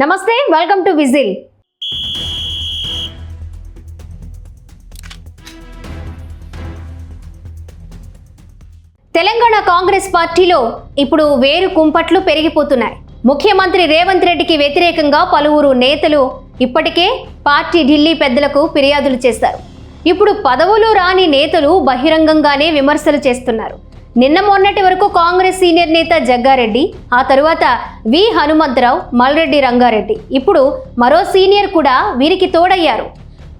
నమస్తే, welcome to whistle. Telangana Congress పార్టీలో ఇప్పుడు వేరు కుంపట్లు పెరిగిపోతున్నాయి. ముఖ్యమంత్రి రేవంత్ రెడ్డికి వ్యతిరేకంగా పలువురు నేతలు ఇప్పటికే పార్టీ ఢిల్లీ పెద్దలకు ఫిర్యాదులు చేశారు. ఇప్పుడు పదవులు రాని నేతలు బహిరంగంగానే విమర్శలు చేస్తున్నారు. నిన్న మొన్నటి వరకు కాంగ్రెస్ సీనియర్ నేత జగ్గారెడ్డి, ఆ తరువాత వి హనుమంతరావు, మల్రెడ్డి రంగారెడ్డి, ఇప్పుడు మరో సీనియర్ కూడా వీరికి తోడయ్యారు.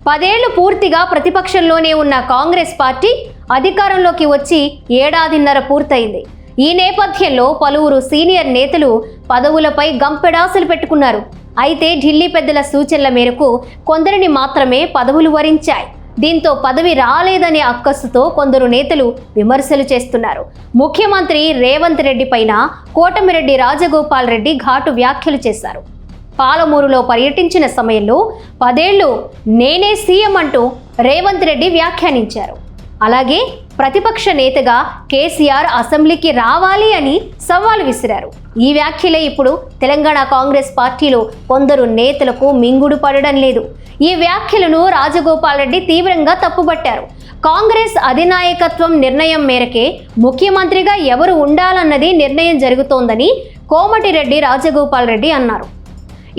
10 ఏళ్లు పూర్తిగా ప్రతిపక్షంలోనే ఉన్న కాంగ్రెస్ పార్టీ అధికారంలోకి వచ్చి ఏడాదిన్నర పూర్తయింది. ఈ నేపథ్యంలో పలువురు సీనియర్ నేతలు పదవులపై గంపెడాసలు పెట్టుకున్నారు. అయితే ఢిల్లీ పెద్దల సూచనల మేరకు కొందరిని మాత్రమే పదవులు వరించాయి. దీంతో పదవి రాలేదనే అక్కసుతో కొందరు నేతలు విమర్శలు చేస్తున్నారు. ముఖ్యమంత్రి రేవంత్ రెడ్డి పైన కోటమిరెడ్డి రాజగోపాల్ రెడ్డి ఘాటు వ్యాఖ్యలు చేశారు. పాలమూరులో పర్యటించిన సమయంలో 10 ఏళ్లు నేనే సీఎం అంటూ రేవంత్ రెడ్డి వ్యాఖ్యానించారు. అలాగే ప్రతిపక్ష నేతగా కేసీఆర్ అసెంబ్లీకి రావాలి అని సవాల్ విసిరారు. ఈ వ్యాఖ్యలే ఇప్పుడు తెలంగాణ కాంగ్రెస్ పార్టీలో కొందరు నేతలకు మింగుడు పడడం లేదు. ఈ వ్యాఖ్యలను రాజగోపాల్ రెడ్డి తీవ్రంగా తప్పుబట్టారు. కాంగ్రెస్ అధినాయకత్వం నిర్ణయం మేరకే ముఖ్యమంత్రిగా ఎవరు ఉండాలన్నది నిర్ణయం జరుగుతోందని కోమటిరెడ్డి రాజగోపాల్ రెడ్డి అన్నారు.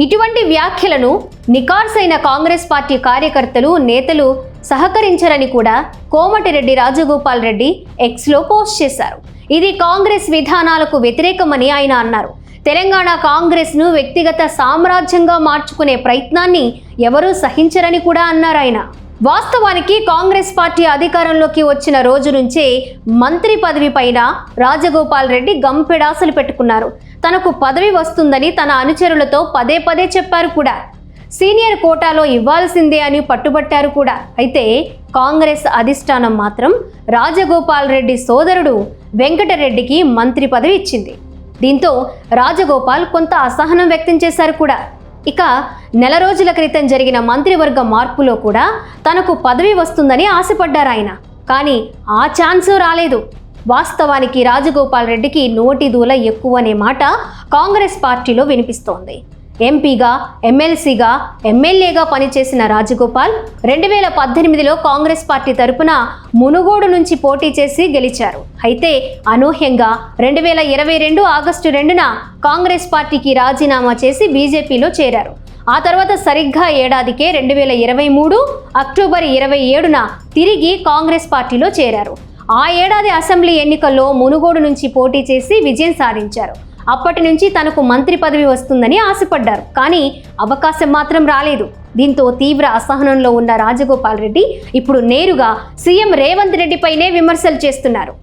ఇటువంటి వ్యాఖ్యలను నికార్సైన కాంగ్రెస్ పార్టీ కార్యకర్తలు, నేతలు సహకరించరని కూడా కోమటిరెడ్డి రాజగోపాల్ రెడ్డి ఎక్స్లో పోస్ట్ చేశారు. ఇది కాంగ్రెస్ విధానాలకు వ్యతిరేకమని ఆయన అన్నారు. తెలంగాణ కాంగ్రెస్ను వ్యక్తిగత సామ్రాజ్యంగా మార్చుకునే ప్రయత్నాన్ని ఎవరూ సహించరని కూడా అన్నారు ఆయన. వాస్తవానికి కాంగ్రెస్ పార్టీ అధికారంలోకి వచ్చిన రోజు నుంచే మంత్రి పదవి పైన రాజగోపాల్ రెడ్డి గంపెడాసలు పెట్టుకున్నారు. తనకు పదవి వస్తుందని తన అనుచరులతో పదే పదే చెప్పారు కూడా. సీనియర్ కోటాలో ఇవ్వాల్సిందే అని పట్టుబట్టారు కూడా. అయితే కాంగ్రెస్ అధిష్టానం మాత్రం రాజగోపాల్ రెడ్డి సోదరుడు వెంకటరెడ్డికి మంత్రి పదవి ఇచ్చింది. దీంతో రాజగోపాల్ కొంత అసహనం వ్యక్తం చేశారు కూడా. ఇక నెల రోజుల క్రితం జరిగిన మంత్రివర్గ మార్పులో కూడా తనకు పదవి వస్తుందని ఆశపడ్డారు ఆయన. కానీ ఆ ఛాన్సు రాలేదు. వాస్తవానికి రాజగోపాల్ రెడ్డికి నోటి దూల ఎక్కువనే మాట కాంగ్రెస్ పార్టీలో వినిపిస్తోంది. ఎంపీగా, ఎమ్మెల్సీగా, ఎమ్మెల్యేగా పనిచేసిన రాజగోపాల్ 2018లో కాంగ్రెస్ పార్టీ తరపున మునుగోడు నుంచి పోటీ చేసి గెలిచారు. అయితే అనూహ్యంగా 2022 ఆగస్టు 2న కాంగ్రెస్ పార్టీకి రాజీనామా చేసి బీజేపీలో చేరారు. ఆ తర్వాత సరిగ్గా ఏడాదికే 2023 అక్టోబర్ 27న తిరిగి కాంగ్రెస్ పార్టీలో చేరారు. ఆ ఏడాది అసెంబ్లీ ఎన్నికల్లో మునుగోడు నుంచి పోటీ చేసి విజయం సాధించారు. అప్పటి నుంచి తనకు మంత్రి పదవి వస్తుందని ఆశపడ్డారు. కానీ అవకాశం మాత్రం రాలేదు. దీంతో తీవ్ర అసహనంలో ఉన్న రాజగోపాల్ రెడ్డి ఇప్పుడు నేరుగా సీఎం రేవంత్ రెడ్డిపైనే విమర్శలు చేస్తున్నారు.